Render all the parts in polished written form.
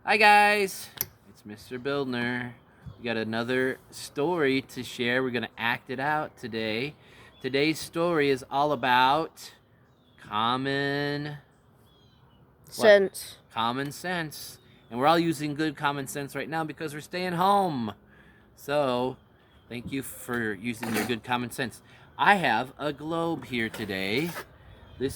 Hi guys, it's Mr. Bildner. We got another story to share. We're gonna act it out today. Today's story is all about common sense. Common sense. And we're all using good common sense right now because we're staying home. So, thank you for using your good common sense. I have a globe here today. The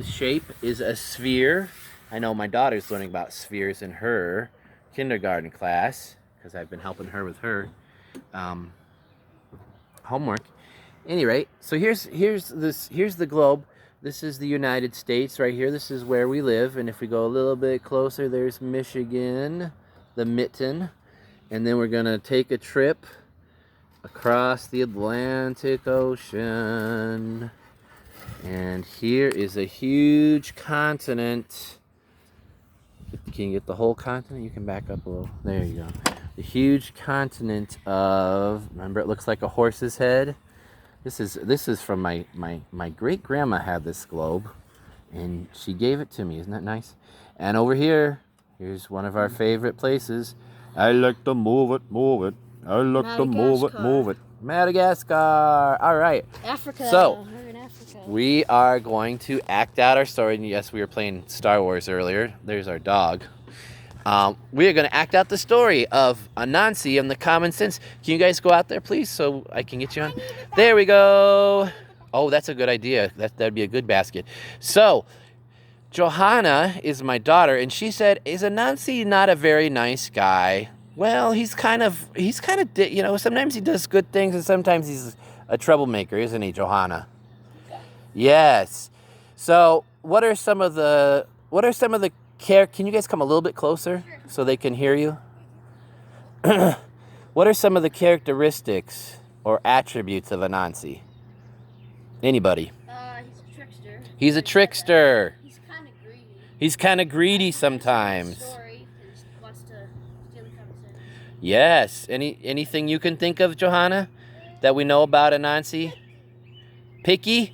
shape is a sphere. I know my daughter's learning about spheres in her kindergarten class because I've been helping her with her homework. Any rate, so here's the globe. This is the United States right here. This is where we live, and if we go a little bit closer, there's Michigan, the mitten, and then we're gonna take a trip across the Atlantic Ocean. And here is a huge continent. Can you get the whole continent? You can back up a little. There you go. The huge continent of, remember it looks like a horse's head? This is from my great grandma had this globe and she gave it to me. Isn't that nice? And over here's one of our favorite places. I like to move it. I like to move it. Madagascar. All right. Africa. So, we're in Africa. we are going to act out our story. And yes, we were playing Star Wars earlier. There's our dog. We are going to act out the story of Anansi and the common sense. Can you guys go out there, please, so I can get you on? There we go. Oh, that's a good idea. That'd be a good basket. So, Johanna is my daughter, and she said, "Is Anansi not a very nice guy?" Well, he's kind of, sometimes he does good things, and sometimes he's a troublemaker, isn't he, Johanna? Yes. So, what are some of the can you guys come a little bit closer so they can hear you? What are some of the characteristics or attributes of Anansi? Anybody? He's a trickster. He's a trickster. He's kind of greedy. He's kind of greedy sometimes. Story, he wants to steal the common sense. Yes. Anything you can think of, Johanna, that we know about Anansi? Picky?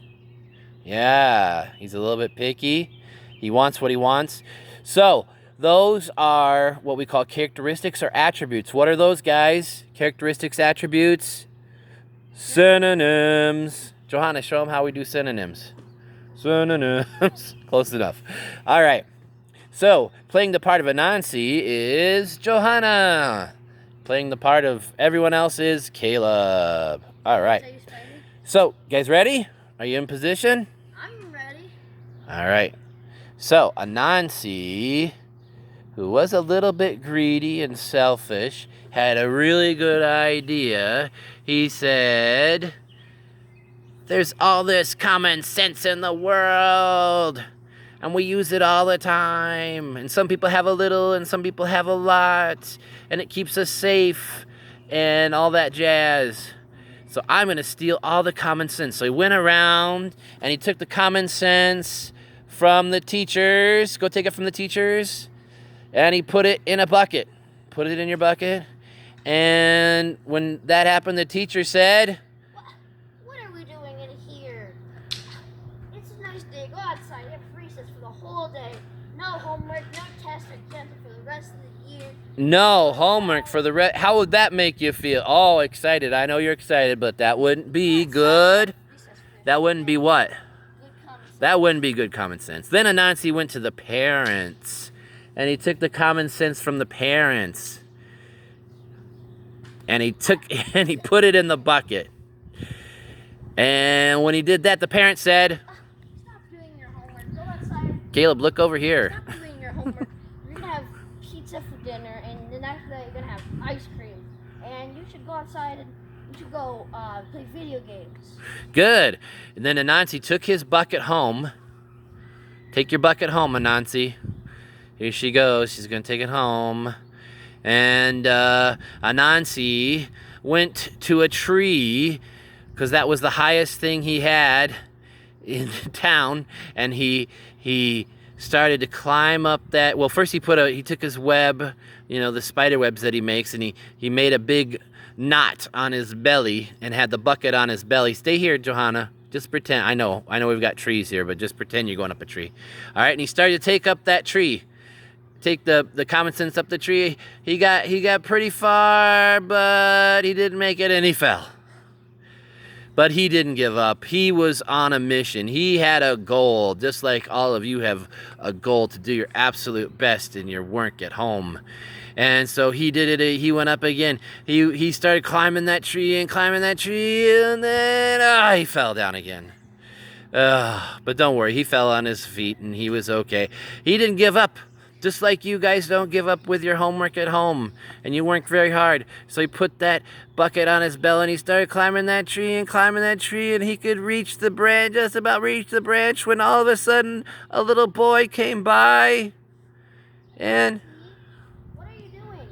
Yeah, he's a little bit picky. He wants what he wants. So, those are what we call characteristics or attributes. What are those, guys? Characteristics, attributes? Synonyms. Johanna, show them how we do synonyms. Synonyms. Close enough. All right. So, playing the part of Anansi is Johanna. Playing the part of everyone else is Caleb. All right. So, guys ready? Are you in position? I'm ready. All right. So, Anansi, who was a little bit greedy and selfish, had a really good idea. He said, "There's all this common sense in the world, and we use it all the time. And some people have a little, and some people have a lot, and it keeps us safe, and all that jazz. So I'm going to steal all the common sense." So he went around, and he took the common sense from the teachers. Go take it from the teachers. And he put it in a bucket. Put it in your bucket. And when that happened, the teacher said, What are we doing in here? It's a nice day. Go outside. You have recess for the whole day. No homework, no tests or cancer for the rest of the year. "No homework for the rest." How would that make you feel? Oh, excited. I know you're excited, but that wouldn't be good. That wouldn't be what? That wouldn't be good common sense. Then Anansi went to the parents, and he took the common sense from the parents, and he put it in the bucket. And when he did that, the parents said, Stop doing your homework. Go outside. "Caleb, look over here." Stop doing your homework. You're gonna have pizza for dinner, and then after that, you're gonna have ice cream. And you should go outside and you should go play video games. Good. And then Anansi took his bucket home. Take your bucket home, Anansi. Here she goes. She's going to take it home. And Anansi went to a tree because that was the highest thing he had in town. And he started to climb up that. Well, first he took his web, the spider webs that he makes, and he made a big knot on his belly and had the bucket on his belly. Stay here, Johanna. Just pretend. I know we've got trees here, but just pretend you're going up a tree. All right, and he started to take up that tree. take the common sense up the tree. He got pretty far, but he didn't make it, and he fell. But he didn't give up. He was on a mission. He had a goal, just like all of you have a goal to do your absolute best in your work at home. And so he did it. He went up again. He started climbing that tree, and then he fell down again. But don't worry, he fell on his feet and he was okay. He didn't give up. Just like you guys don't give up with your homework at home. And you work very hard. So he put that bucket on his belly and he started climbing that tree, and he could reach the branch, just about reach the branch, when all of a sudden a little boy came by. And What are you doing?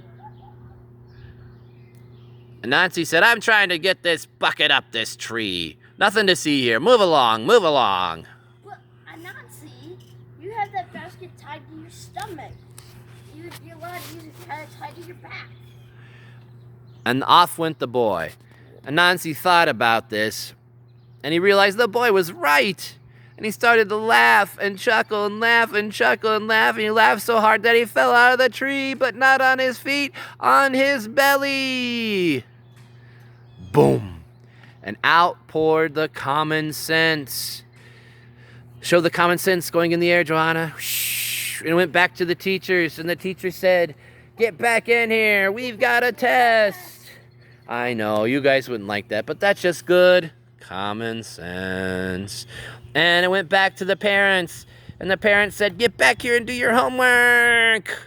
Anansi said, "I'm trying to get this bucket up this tree. Nothing to see here. Move along, move along." But Anansi, you have that basket tied to your stomach. You're allowed to use it tied to your back. And off went the boy. Anansi thought about this, and he realized the boy was right. And he started to laugh and chuckle and laugh and chuckle and laugh. And he laughed so hard that he fell out of the tree, but not on his feet, on his belly. Boom. And out poured the common sense. Show the common sense going in the air, Johanna. And it went back to the teachers, and the teacher said, "Get back in here. We've got a test." I know, you guys wouldn't like that, but that's just good common sense. And it went back to the parents, and the parents said, "Get back here and do your homework."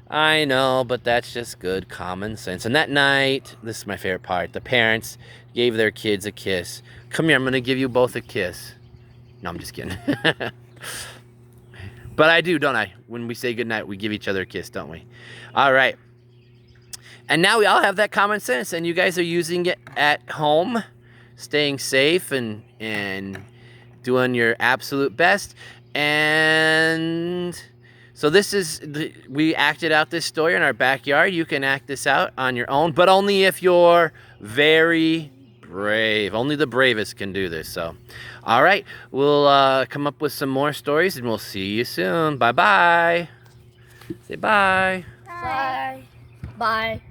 I know, but that's just good common sense. And that night, this is my favorite part, the parents gave their kids a kiss. Come here, I'm going to give you both a kiss. No, I'm just kidding. But I do, don't I? When we say goodnight, we give each other a kiss, don't we? All right. And now we all have that common sense, and you guys are using it at home, staying safe and doing your absolute best. And so we acted out this story in our backyard. You can act this out on your own, but only if you're very brave. Only the bravest can do this. So, all right, we'll come up with some more stories, and we'll see you soon. Bye-bye. Say bye. Bye. Bye.